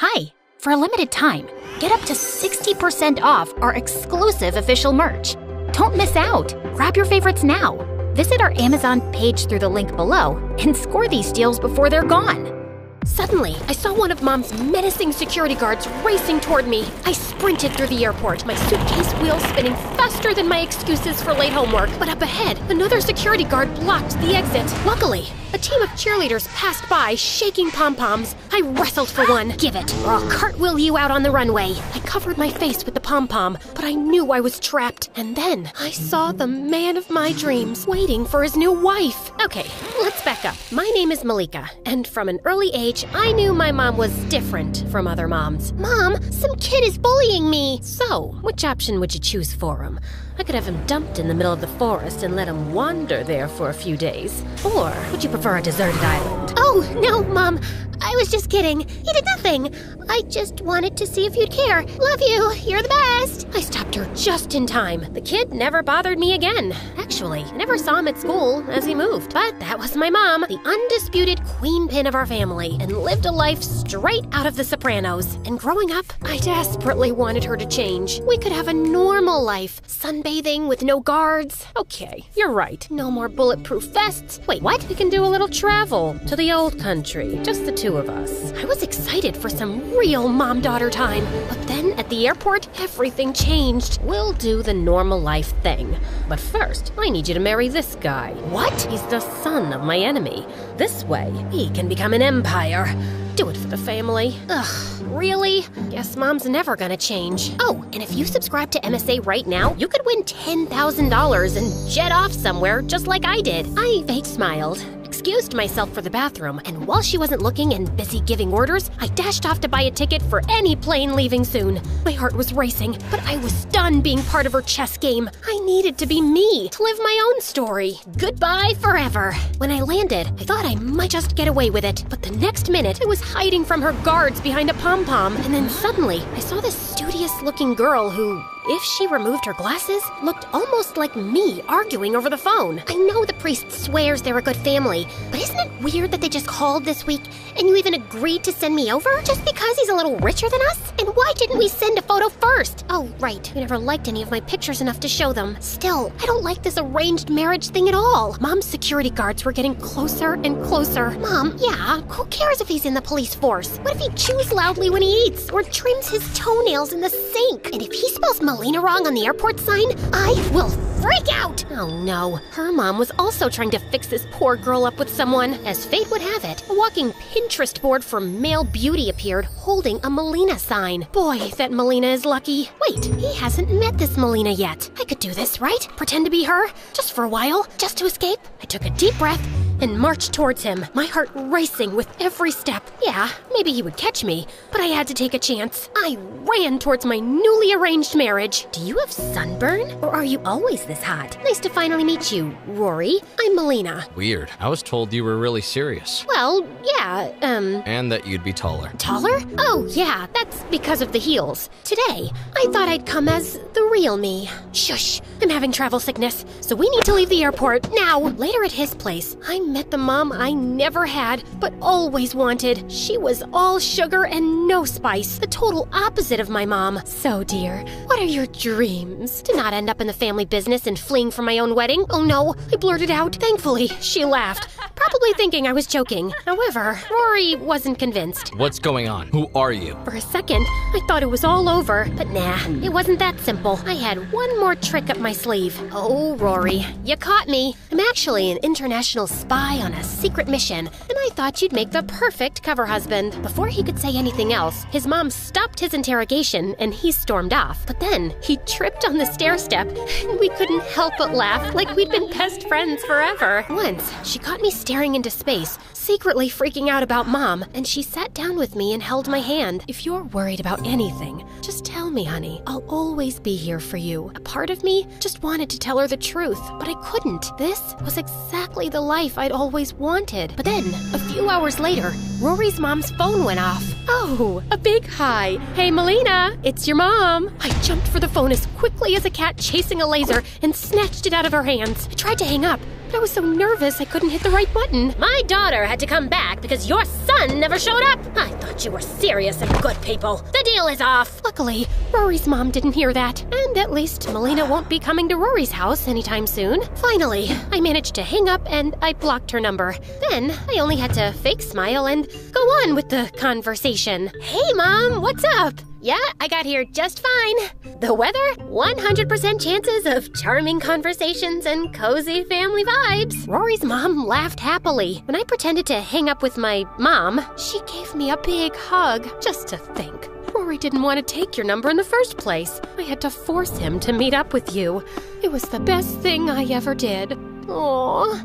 Hi! For a limited time, get up to 60% off our exclusive official merch. Don't miss out! Grab your favorites now. Visit our Amazon page through the link below and score these deals before they're gone. Suddenly, I saw one of Mom's menacing security guards racing toward me. I sprinted through the airport, my suitcase wheels spinning faster than my excuses for late homework. But up ahead, another security guard blocked the exit. Luckily, a team of cheerleaders passed by, shaking pom-poms. I wrestled for one. Give it, or I'll cartwheel you out on the runway. I covered my face with the pom-pom, but I knew I was trapped. And then I saw the man of my dreams waiting for his new wife. Okay, let's back up. My name is Malika, and from an early age, I knew my mom was different from other moms. Mom, some kid is bullying me. So, which option would you choose for him? I could have him dumped in the middle of the forest and let him wander there for a few days. Or would you prefer a deserted island? Oh, no, Mom. I was just kidding. He did nothing. I just wanted to see if you'd care. Love you. You're the best. I stopped her just in time. The kid never bothered me again. Actually, I never saw him at school as he moved. But that was my mom, the undisputed queen pin of our family, and lived a life straight out of The Sopranos. And growing up, I desperately wanted her to change. We could have a normal life, sunbathing with no guards. Okay, you're right. No more bulletproof vests. Wait, what? We can do a little travel to the old country, just the two of us. I was excited for some real mom-daughter time, but then at the airport, everything changed. We'll do the normal life thing. But first, I need you to marry this guy. What? He's the son of my enemy. This way, he can become an empire. Do it for the family. Ugh, really? Guess Mom's never gonna change. Oh, and if you subscribe to MSA right now, you could win $10,000 and jet off somewhere just like I did. I fake smiled, excused myself for the bathroom, and while she wasn't looking and busy giving orders, I dashed off to buy a ticket for any plane leaving soon. My heart was racing, but I was done being part of her chess game. I needed to be me, to live my own story. Goodbye forever. When I landed, I thought I might just get away with it, but the next minute, I was hiding from her guards behind a pom-pom, and then suddenly, I saw this studious-looking girl who, if she removed her glasses, looked almost like me arguing over the phone. I know the priest swears they're a good family, but isn't it weird that they just called this week and you even agreed to send me over just because he's a little richer than us? And why didn't we send a photo first? Oh, right, you never liked any of my pictures enough to show them. Still, I don't like this arranged marriage thing at all. Mom's security guards were getting closer and closer. Mom, yeah, who cares if he's in the police force? What if he chews loudly when he eats or trims his toenails in the sink? And if he spells Melina wrong on the airport sign, I will freak out! Oh no, her mom was also trying to fix this poor girl up with someone. As fate would have it, a walking Pinterest board for male beauty appeared holding a Melina sign. Boy, that Melina is lucky. Wait, he hasn't met this Melina yet. I could do this, right? Pretend to be her? Just for a while? Just to escape? I took a deep breath and marched towards him, my heart racing with every step. Yeah, maybe he would catch me, but I had to take a chance. I ran towards my newly arranged marriage. Do you have sunburn? Or are you always this hot? Nice to finally meet you, Rory. I'm Melina. Weird. I was told you were really serious. Well, yeah, And that you'd be taller. Taller? Oh, yeah, that's because of the heels. Today, I thought I'd come as the real me. Shush, I'm having travel sickness, so we need to leave the airport now. Later at his place, I met the mom I never had, but always wanted. She was all sugar and no spice, the total opposite of my mom. So, dear, what are your dreams? To not end up in the family business and fleeing from my own wedding? Oh no, I blurted out. Thankfully, she laughed, probably thinking I was joking. However, Rory wasn't convinced. What's going on? Who are you? For a second, I thought it was all over, but nah, it wasn't that simple. I had one more trick up my sleeve. Oh, Rory, you caught me. I'm actually an international spy on a secret mission, and I thought you'd make the perfect cover husband. Before he could say anything else, his mom stopped his interrogation and he stormed off. But then he tripped on the stair step, and we couldn't help but laugh like we'd been best friends forever. Once, she caught me staring into space, secretly freaking out about Mom, and she sat down with me and held my hand. If you're worried about anything, just tell me, honey. I'll always be here for you. A part of me just wanted to tell her the truth, but I couldn't. This was exactly the life I'd always wanted. But then, a few hours later, Rory's mom's phone went off. Oh, a big hi. Hey, Melina, it's your mom. I jumped for the phone as quickly as a cat chasing a laser and snatched it out of her hands. I tried to hang up, but I was so nervous I couldn't hit the right button. My daughter had to come back because your son never showed up. I thought you were serious and good people. The deal is off. Luckily, Rory's mom didn't hear that, and at least Melina won't be coming to Rory's house anytime soon. Finally, I managed to hang up and I blocked her number. Then, I only had to fake smile and go on with the conversation. Hey, Mom, what's up? Yeah, I got here just fine. The weather, 100% chances of charming conversations and cozy family vibes. Rory's mom laughed happily. When I pretended to hang up with my mom, she gave me a big hug. Just to think, Rory didn't want to take your number in the first place. I had to force him to meet up with you. It was the best thing I ever did. Aw,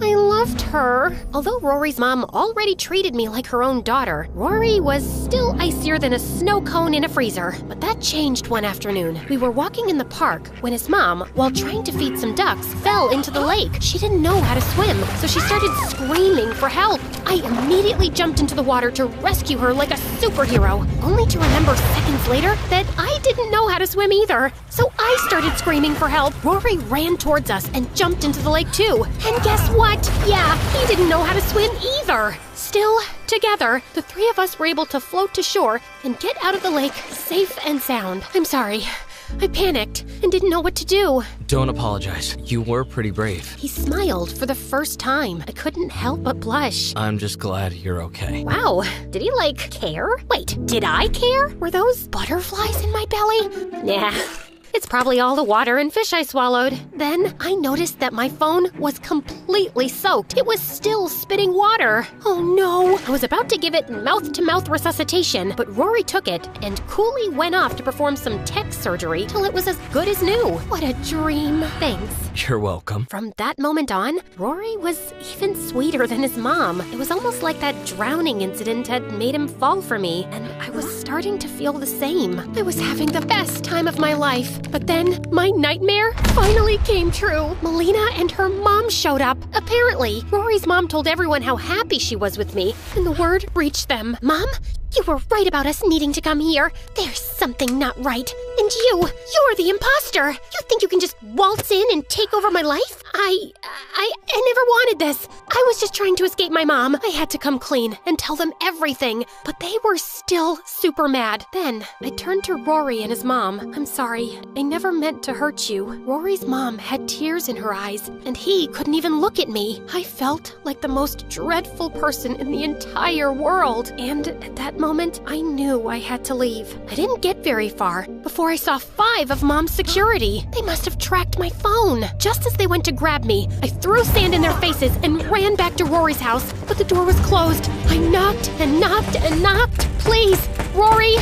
I loved her. Although Rory's mom already treated me like her own daughter, Rory was still icier than a snow cone in a freezer. But that changed one afternoon. We were walking in the park when his mom, while trying to feed some ducks, fell into the lake. She didn't know how to swim, so she started screaming for help. I immediately jumped into the water to rescue her like a superhero, only to remember seconds later that I didn't know how to swim either. So I started screaming for help. Rory ran towards us and jumped into the lake too. And guess what? Yeah, he didn't know how to swim either. Still, together, the three of us were able to float to shore and get out of the lake safe and sound. I'm sorry. I panicked and didn't know what to do. Don't apologize. You were pretty brave. He smiled for the first time. I couldn't help but blush. I'm just glad you're okay. Wow, did he, care? Wait, did I care? Were those butterflies in my belly? Nah. It's probably all the water and fish I swallowed. Then I noticed that my phone was completely soaked. It was still spitting water. Oh no. I was about to give it mouth-to-mouth resuscitation, but Rory took it and coolly went off to perform some tech surgery till it was as good as new. What a dream. Thanks. You're welcome. From that moment on, Rory was even sweeter than his mom. It was almost like that drowning incident had made him fall for me, and I was starting to feel the same. I was having the best time of my life. But then, my nightmare finally came true. Melina and her mom showed up. Apparently, Rory's mom told everyone how happy she was with me, and the word reached them. Mom, you were right about us needing to come here. There's something not right. And you're the imposter. You think you can just waltz in and take over my life? I never wanted this. I was just trying to escape my mom. I had to come clean and tell them everything, but they were still super mad. Then I turned to Rory and his mom. I'm sorry. I never meant to hurt you. Rory's mom had tears in her eyes, and he couldn't even look at me. I felt like the most dreadful person in the entire world. And at that moment, I knew I had to leave. I didn't get very far before I saw 5 of Mom's security. They must have tracked my phone. Just as they went to grab me, I threw sand in their faces and ran back to Rory's house, but the door was closed. I knocked and knocked and knocked. Please, Rory,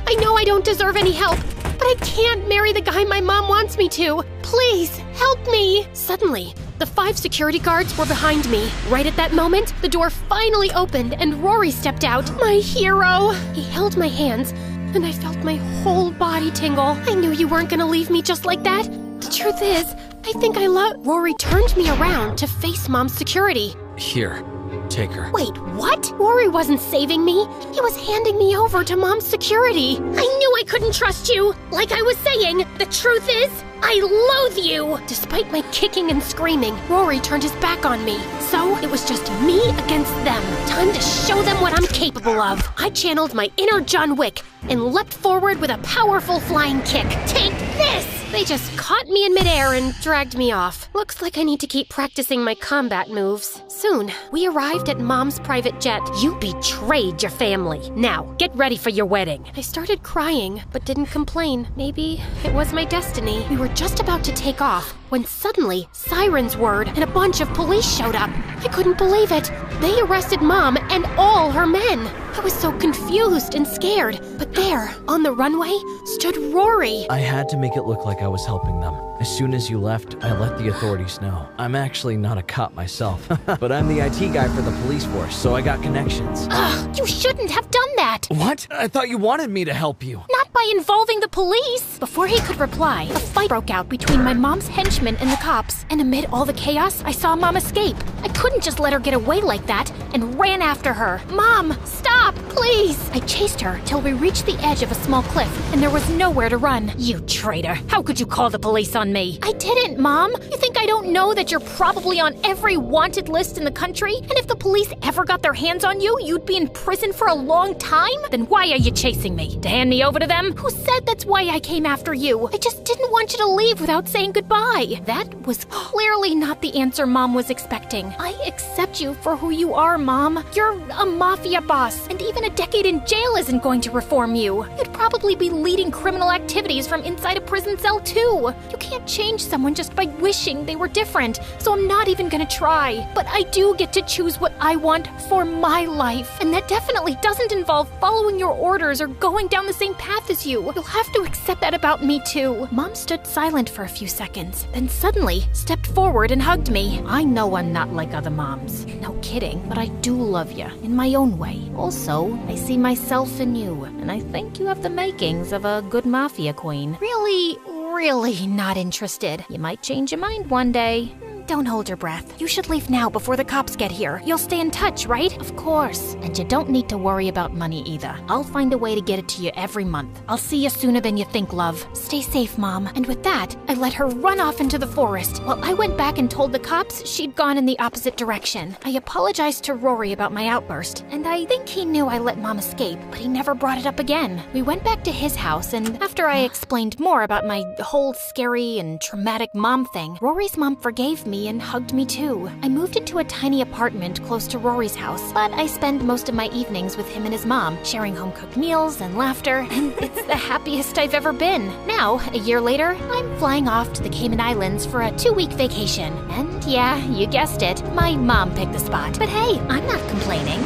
I know I don't deserve any help, but I can't marry the guy my mom wants me to. Please, help me. Suddenly, the 5 security guards were behind me. Right at that moment, the door finally opened and Rory stepped out. My hero. He held my hands, and I felt my whole body tingle. I knew you weren't gonna leave me just like that. The truth is, I think I love... Rory turned me around to face Mom's security. Here, take her. Wait, what? Rory wasn't saving me. He was handing me over to Mom's security. I knew I couldn't trust you. Like I was saying, the truth is, I loathe you. Despite my kicking and screaming, Rory turned his back on me. So it was just me against them. Time to show them what I'm capable of. I channeled my inner John Wick and leapt forward with a powerful flying kick. Take this! They just caught me in midair and dragged me off. Looks like I need to keep practicing my combat moves. Soon, we arrived at Mom's private jet. You betrayed your family. Now, get ready for your wedding. I started crying, but didn't complain. Maybe it was my destiny. We were just about to take off when suddenly sirens whirred and a bunch of police showed up. I couldn't believe it. They arrested Mom and all her men. I was so confused and scared. But there, on the runway, stood Rory. I had to make it look like I was helping them. As soon as you left, I let the authorities know. I'm actually not a cop myself, but I'm the IT guy for the police force, so I got connections. Ugh, you shouldn't have done that. What? I thought you wanted me to help you. Not by involving the police. Before he could reply, a fight broke out between my mom's henchmen and the cops. And amid all the chaos, I saw Mom escape. I couldn't just let her get away like that and ran after her. Mom, stop, please. I chased her till we reached the edge of a small cliff and there was nowhere to run. You traitor. How could you call the police on me? I didn't, Mom. You think I don't know that you're probably on every wanted list in the country? And if the police ever got their hands on you, you'd be in prison for a long time? Then why are you chasing me? To hand me over to them? Who said that's why I came after you? I just didn't want you to leave without saying goodbye. That was clearly not the answer Mom was expecting. I accept you for who you are, Mom. You're a mafia boss, and even a decade in jail isn't going to reform you. You'd probably be leading criminal activities from inside a prison cell too. You can't change someone just by wishing they were different, so I'm not even gonna try. But I do get to choose what I want for my life, and that definitely doesn't involve following your orders or going down the same path as you. You'll have to accept that about me too. Mom stood silent for a few seconds, then suddenly stepped forward and hugged me. I know I'm not like other moms. No kidding, but I do love you in my own way. Also, I see myself in you, and I think you have the makings of a good mafia queen. Really not interested. You might change your mind one day. Don't hold your breath. You should leave now before the cops get here. You'll stay in touch, right? Of course. And you don't need to worry about money either. I'll find a way to get it to you every month. I'll see you sooner than you think, love. Stay safe, Mom. And with that, I let her run off into the forest while I went back and told the cops she'd gone in the opposite direction. I apologized to Rory about my outburst, and I think he knew I let Mom escape, but he never brought it up again. We went back to his house, and after I explained more about my whole scary and traumatic mom thing, Rory's mom forgave me and hugged me too. I moved into a tiny apartment close to Rory's house, but I spend most of my evenings with him and his mom, sharing home-cooked meals and laughter, and it's the happiest I've ever been. Now, a year later, I'm flying off to the Cayman Islands for a 2-week vacation. And yeah, you guessed it, my mom picked the spot. But hey, I'm not complaining.